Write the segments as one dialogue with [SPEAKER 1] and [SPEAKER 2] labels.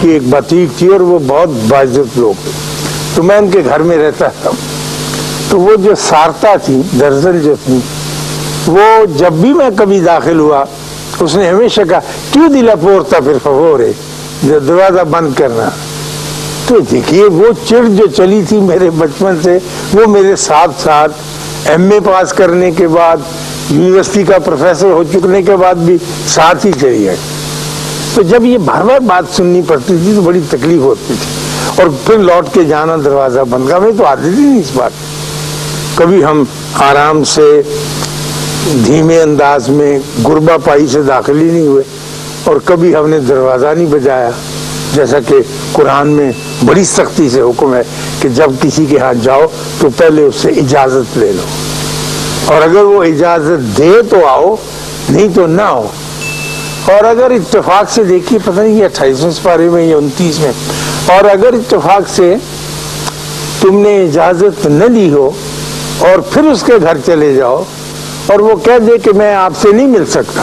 [SPEAKER 1] کی ایک بطیخ تھی اور وہ بہت باعزت لوگ تھے، تو میں ان کے گھر میں رہتا تھا. تو وہ جو سارتا تھی، درزل جو تھی، وہ جب بھی میں کبھی داخل ہوا اس نے ہمیشہ کہا کیوں دلا پورتا پھر فورے، دروازہ بند کرنا. تو دیکھیے وہ چڑ جو چلی تھی میرے بچپن سے، وہ میرے ساتھ ساتھ ایم اے پاس کرنے کے بعد، یونیورسٹی کا پروفیسر ہو چکنے کے بعد بھی ساتھ ہی چلی گئی. تو جب یہ بار بار بات سننی پڑتی تھی تو بڑی تکلیف ہوتی تھی، اور پھر لوٹ کے جانا دروازہ بند کا. میں تو عادت ہی نہیں اس بات. کبھی ہم آرام سے دھیمے انداز میں گربا پائی سے داخل ہی نہیں ہوئے، اور کبھی ہم نے دروازہ نہیں بجایا، جیسا کہ قرآن میں بڑی سختی سے حکم ہے کہ جب کسی کے ہاں جاؤ تو پہلے اس سے اجازت لے لو، اور اگر وہ اجازت دے تو آؤ، نہیں تو نہ آؤ. اور اگر اتفاق سے دیکھیے، پتہ نہیں یہ 28ویں پارے میں یا 29 میں، اور اگر اتفاق سے تم نے اجازت نہ لی ہو اور پھر اس کے گھر چلے جاؤ اور وہ کہہ دے کہ میں آپ سے نہیں مل سکتا،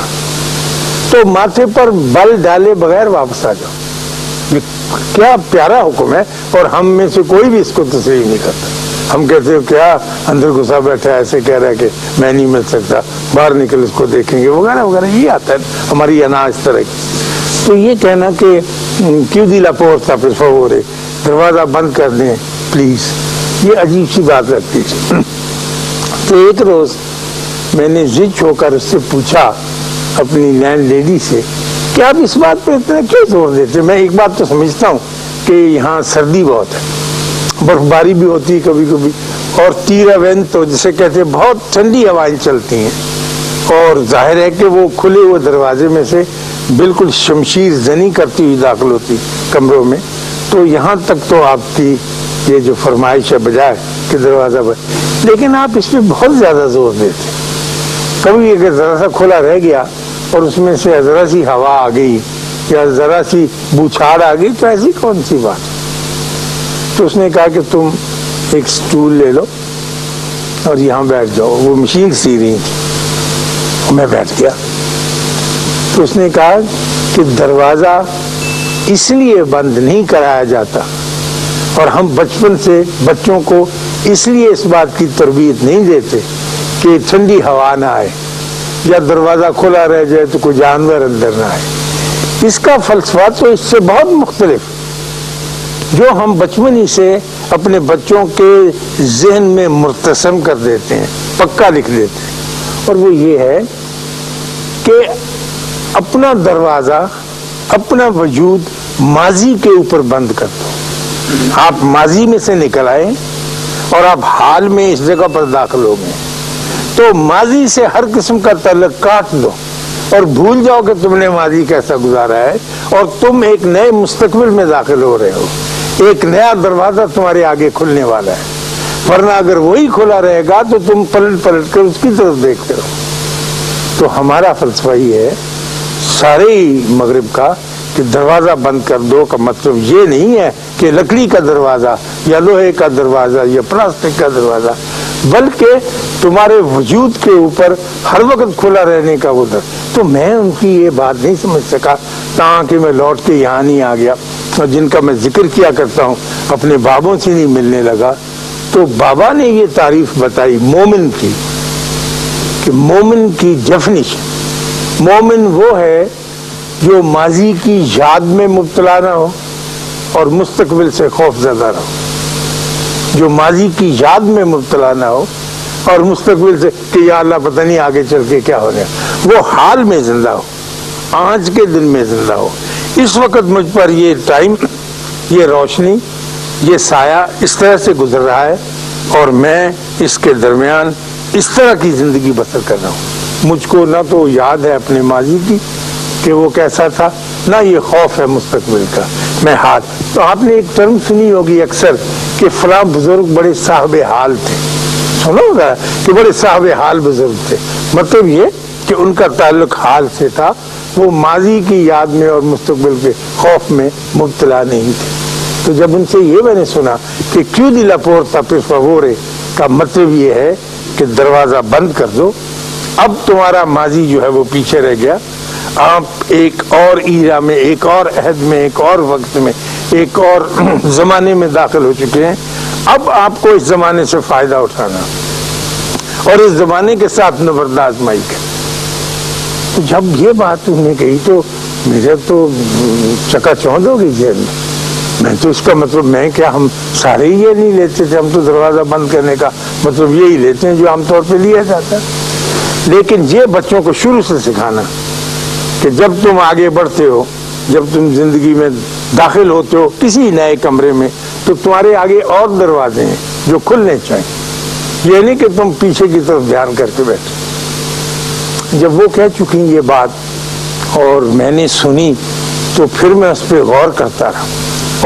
[SPEAKER 1] تو ماتھے پر بل ڈالے بغیر واپس آ جاؤ. یہ کیا پیارا حکم ہے، اور ہم میں سے کوئی بھی اس کو تسلیم نہیں کرتا. ہم کہتے ہیں کیا اندر گھسا بیٹھا ہے، ایسے کہہ رہا ہے کہ میں نہیں مل سکتا، باہر نکل اس کو دیکھیں گے وغیرہ وغیرہ. یہ آتا ہے ہماری انا اس طرح کی. تو یہ کہنا کہ کیوں دلا پورتا پھر فورے، دروازہ بند کر دیں پلیز، یہ عجیب سی بات لگتی تھی. تو ایک روز میں نے ضد ہو کر اس سے پوچھا، اپنی لینڈ لیڈی سے، کہ آپ اس بات پہ اتنا کیوں زور دیتے؟ میں ایک بات تو سمجھتا ہوں کہ یہاں سردی بہت ہے، برف باری بھی ہوتی ہے کبھی کبھی، اور تیرا وینتو جسے کہتے ہیں بہت ٹھنڈی ہوائیں چلتی ہیں، اور ظاہر ہے کہ وہ کھلے ہوئے دروازے میں سے بالکل شمشیر زنی کرتی ہوئی داخل ہوتی کمروں میں. تو یہاں تک تو آپ کی یہ جو فرمائش ہے بجائے کہ دروازہ بند، لیکن آپ اس پہ بہت زیادہ زور دیتے. کبھی اگر ذرا سا کھلا رہ گیا اور اس میں سے ذرا سی ہوا آ گئی یا ذرا سی بوچھاڑ آ گئی تو ایسی کون سی بات. تو اس نے کہا کہ تم ایک سٹول لے لو اور یہاں بیٹھ جاؤ. وہ مشین سی رہی تھی، میں بیٹھ گیا. تو اس نے کہا کہ دروازہ اس لیے بند نہیں کرایا جاتا، اور ہم بچپن سے بچوں کو اس لیے اس بات کی تربیت نہیں دیتے کہ ٹھنڈی ہوا نہ آئے یا دروازہ کھلا رہ جائے تو کوئی جانور اندر نہ آئے. اس کا فلسفہ تو اس سے بہت مختلف، جو ہم بچپن ہی سے اپنے بچوں کے ذہن میں مرتسم کر دیتے ہیں، پکا لکھ دیتے ہیں، اور وہ یہ ہے کہ اپنا دروازہ، اپنا وجود ماضی کے اوپر بند کر دو. آپ ماضی میں سے نکل آئے اور آپ حال میں اس جگہ پر داخل ہو گئے، تو ماضی سے ہر قسم کا تعلق کاٹ دو اور بھول جاؤ کہ تم نے ماضی کیسا گزارا ہے، اور تم ایک نئے مستقبل میں داخل ہو رہے ہو. ایک نیا دروازہ تمہارے آگے کھلنے والا ہے، ورنہ اگر وہی کھلا رہے گا تو تم پلٹ پلٹ کر اس کی طرف دیکھتے رہو. تو ہمارا فلسفہ یہ ہے سارے مغرب کا کہ دروازہ بند کر دو کا مطلب یہ نہیں ہے کہ لکڑی کا دروازہ یا لوہے کا دروازہ یا پلاسٹک کا دروازہ، بلکہ تمہارے وجود کے اوپر ہر وقت کھلا رہنے کا وہ در. تو میں ان کی یہ بات نہیں سمجھ سکا تاکہ میں لوٹ کے یہاں نہیں آ گیا، اور جن کا میں ذکر کیا کرتا ہوں اپنے بابوں سے نہیں ملنے لگا. تو بابا نے یہ تعریف بتائی مومن کی، کہ مومن کی ڈیفینیشن، مومن وہ ہے جو ماضی کی یاد میں مبتلا نہ ہو اور مستقبل سے خوف زدہ نہ ہو. جو ماضی کی یاد میں مبتلا نہ ہو اور مستقبل سے کہ یا اللہ پتہ نہیں آگے چل کے کیا ہو گیا، وہ حال میں زندہ ہو، آج کے دن میں زندہ ہو. اس وقت مجھ پر یہ ٹائم، یہ روشنی، یہ سایہ اس طرح سے گزر رہا ہے اور میں اس کے درمیان اس طرح کی زندگی بسر کر رہا ہوں. مجھ کو نہ تو یاد ہے اپنے ماضی کی کہ وہ کیسا تھا، نہ یہ خوف ہے مستقبل کا. میں حال، تو آپ نے ایک ٹرم سنی ہوگی اکثر کہ فلاں بزرگ بڑے صاحب حال تھے، سنا ہوگا کہ بڑے صاحب حال بزرگ تھے. مطلب یہ کہ ان کا تعلق حال سے تھا، وہ ماضی کی یاد میں اور مستقبل کے خوف میں مبتلا نہیں تھے. تو جب ان سے یہ میں نے سنا کہ کیوں دلا پورتا پر فورے کا مطلب یہ ہے کہ دروازہ بند کر دو، اب تمہارا ماضی جو ہے وہ پیچھے رہ گیا، آپ ایک اور ایرا میں، ایک اور عہد میں، ایک اور وقت میں، ایک اور زمانے میں داخل ہو چکے ہیں. اب آپ کو اس زمانے سے فائدہ اٹھانا اور اس زمانے کے ساتھ نبرد آزمائی کریں. تو جب یہ بات انہوں نے کہی تو میرے تو چکا چوندھ ہو گئی ذہن میں تو اس کا مطلب میں کیا، ہم سارے یہ نہیں لیتے تھے، ہم تو دروازہ بند کرنے کا مطلب یہی لیتے ہیں جو عام طور پہ لیا جاتا ہے. لیکن یہ بچوں کو شروع سے سکھانا کہ جب تم آگے بڑھتے ہو، جب تم زندگی میں داخل ہوتے ہو کسی نئے کمرے میں، تو تمہارے آگے اور دروازے ہیں جو کھلنے چاہیے، یہ نہیں کہ تم پیچھے کی طرف دھیان کر کے بیٹھے. جب وہ کہہ چکی یہ بات اور میں نے سنی تو پھر میں اس پہ غور کرتا رہا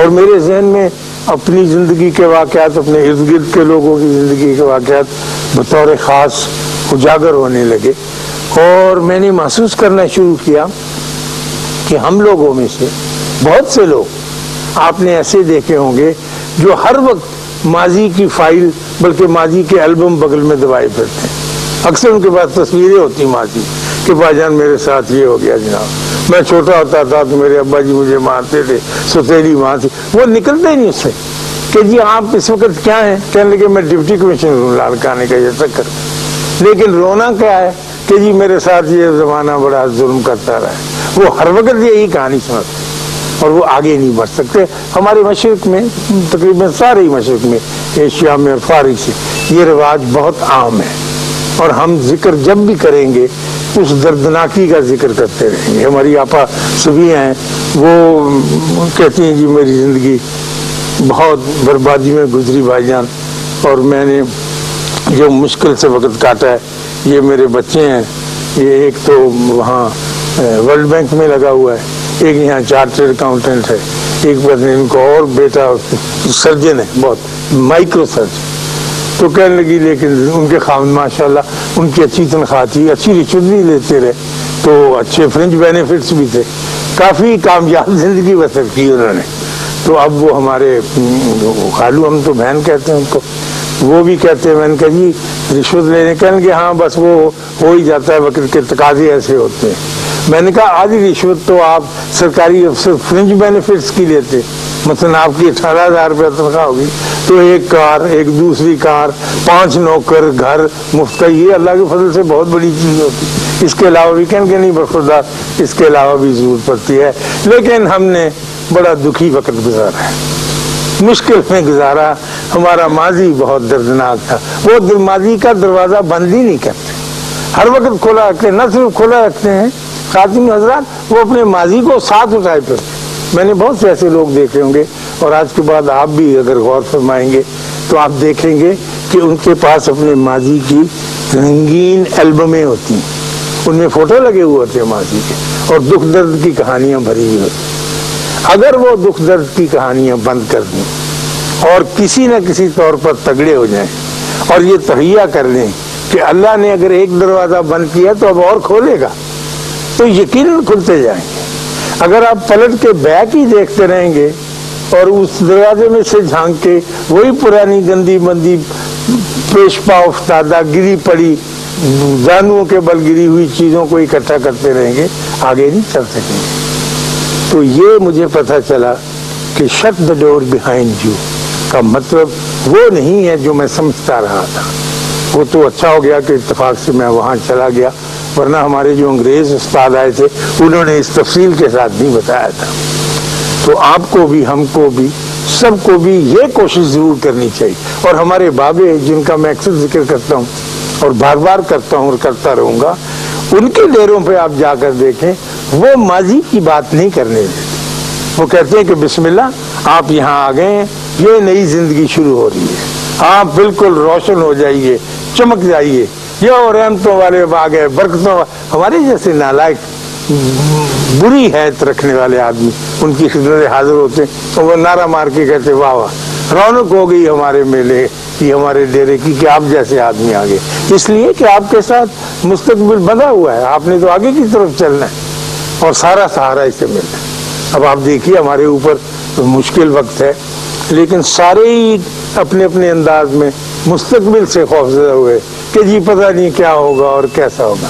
[SPEAKER 1] اور میرے ذہن میں اپنی زندگی کے واقعات، اپنے ارد گرد کے لوگوں کی زندگی کے واقعات بطور خاص اجاگر ہونے لگے. اور میں نے محسوس کرنا شروع کیا کہ ہم لوگوں میں سے بہت سے لوگ آپ نے ایسے دیکھے ہوں گے جو ہر وقت ماضی کی فائل بلکہ ماضی کے البم بغل میں دبائے پھرتے ہیں. اکثر ان کے پاس تصویریں ہوتی ماضی کہ بھائی جان میرے ساتھ یہ ہو گیا جناب، میں چھوٹا ہوتا تھا تو میرے ابا جی مجھے مارتے تھے، ستیلی ماں تھی. وہ نکلتے ہی نہیں اس سے کہ جی آپ اس وقت کیا ہیں، کہنے لگے میں ڈپٹی کمشنر ہوں لاڑکانے کا یہ چکر. لیکن رونا کیا ہے کہ جی میرے ساتھ یہ زمانہ بڑا ظلم کرتا رہا ہے. وہ ہر وقت یہی کہانی سناتے اور وہ آگے نہیں بڑھ سکتے. ہمارے مشرق میں، تقریباً سارے مشرق میں، ایشیا میں اور فارغ سے یہ رواج بہت عام ہے اور ہم ذکر جب بھی کریں گے اس دردناکی کا ذکر کرتے رہیں گے. ہماری آپا سبھی ہیں، وہ کہتی ہیں جی میری زندگی بہت بربادی میں گزری بھائی جان، اور میں نے جو مشکل سے وقت کاٹا ہے. یہ میرے بچے ہیں، یہ ایک تو وہاں ورلڈ بینک میں لگا ہوا ہے، ایک یہاں چارٹرڈ اکاؤنٹنٹ ہے، ایک پتنی ان کو اور بیٹا سرجن ہے، بہت مائکرو سرجن. تو کہنے لگی لیکن ان کے خاوند ماشاءاللہ ان کی اچھی تنخواہ تھی، اچھی رشوت بھی لیتے رہے، تو اچھے فرنج بینیفٹس بھی تھے، کافی کامیاب زندگی بسر کی انہوں نے. تو اب وہ ہمارے خالو، ہم تو بہن کہتے ہیں ان کو، وہ بھی کہتے ہیں. میں نے کہا جی رشوت لینے، کہنے کہ ہاں بس وہ ہو ہی جاتا ہے، وقت کے تقاضے ایسے ہوتے ہیں. میں نے کہا آدھی رشوت تو آپ سرکاری افسر فرنج بینیفٹس کی لیتے، مثلا آپ کی 18,000 روپے تنخواہ ہوگی تو ایک کار، ایک دوسری کار، 5 نوکر، گھر مفت کا، یہ اللہ کے فضل سے بہت بڑی چیز ہوتی. اس کے علاوہ بھی کہنے کہ نہیں برخوردار، اس کے علاوہ بھی ضرورت پڑتی ہے. لیکن ہم نے بڑا دکھی وقت گزارا ہے، مشکل میں گزارا. ہمارا ماضی بہت دردناک تھا. وہ ماضی کا دروازہ بند ہی نہیں کرتے، ہر وقت کھلا رکھتے ہیں. نہ صرف کھلا رکھتے ہیں خاتون حضرات، وہ اپنے ماضی کو ساتھ اٹھائے پھرتے. میں نے بہت سے ایسے لوگ دیکھے ہوں گے اور آج کے بعد آپ بھی اگر غور فرمائیں گے تو آپ دیکھیں گے کہ ان کے پاس اپنے ماضی کی رنگین البمیں ہوتی ہیں، ان میں فوٹو لگے ہوئے ہوتے ہیں ماضی کے، اور دکھ درد کی کہانیاں بھری ہوئی ہوتی. اگر وہ دکھ درد کی کہانیاں بند کر دیں اور کسی نہ کسی طور پر تگڑے ہو جائیں اور یہ تہیا کر لیں کہ اللہ نے اگر ایک دروازہ بند کیا تو اب اور کھولے گا، تو یقیناً کھلتے جائیں گے. اگر آپ پلٹ کے بیک ہی دیکھتے رہیں گے اور اس دروازے میں سے جھانک کے وہی پرانی گندی مندی پیش پا افتادہ گری پڑی زانوؤں کے بل گری ہوئی چیزوں کو اکٹھا کرتے رہیں گے، آگے نہیں چل سکیں گے. تو یہ مجھے پتہ چلا کہ shut the door behind you کا مطلب وہ نہیں ہے جو میں سمجھتا رہا تھا. وہ تو اچھا ہو گیا کہ اتفاق سے میں وہاں چلا گیا، ورنہ ہمارے جو انگریز استاد آئے تھے انہوں نے اس تفصیل کے ساتھ نہیں بتایا تھا. تو آپ کو بھی، ہم کو بھی، سب کو بھی یہ کوشش ضرور کرنی چاہیے. اور ہمارے بابے جن کا میں اکثر ذکر کرتا ہوں اور بار بار کرتا ہوں اور کرتا رہوں گا، ان کے ڈیروں پہ آپ جا کر دیکھیں، وہ ماضی کی بات نہیں کرنے دیتے. وہ کہتے ہیں کہ بسم اللہ آپ یہاں آ گئے ہیں، یہ نئی زندگی شروع ہو رہی ہے، آپ بالکل روشن ہو جائیے، چمک جائیے، یہ رحمتوں والے باغ ہے، برکتوں. ہمارے جیسے نالائق بری حیت رکھنے والے آدمی ان کی خدمت حاضر ہوتے تو وہ نعرہ مار کے کہتے واہ واہ رونق ہو گئی ہمارے میلے کی، ہمارے ڈیرے کی، کہ آپ جیسے آدمی آگے. اس لیے کہ آپ کے ساتھ مستقبل بندھا ہوا ہے، آپ نے تو آگے کی طرف چلنا ہے اور سارا سہارا اسے ملنا ہے. اب آپ دیکھیے ہمارے اوپر مشکل وقت ہے، لیکن سارے ہی اپنے اپنے انداز میں مستقبل سے خوفزدہ ہوئے کہ جی پتہ نہیں کیا ہوگا اور کیسا ہوگا.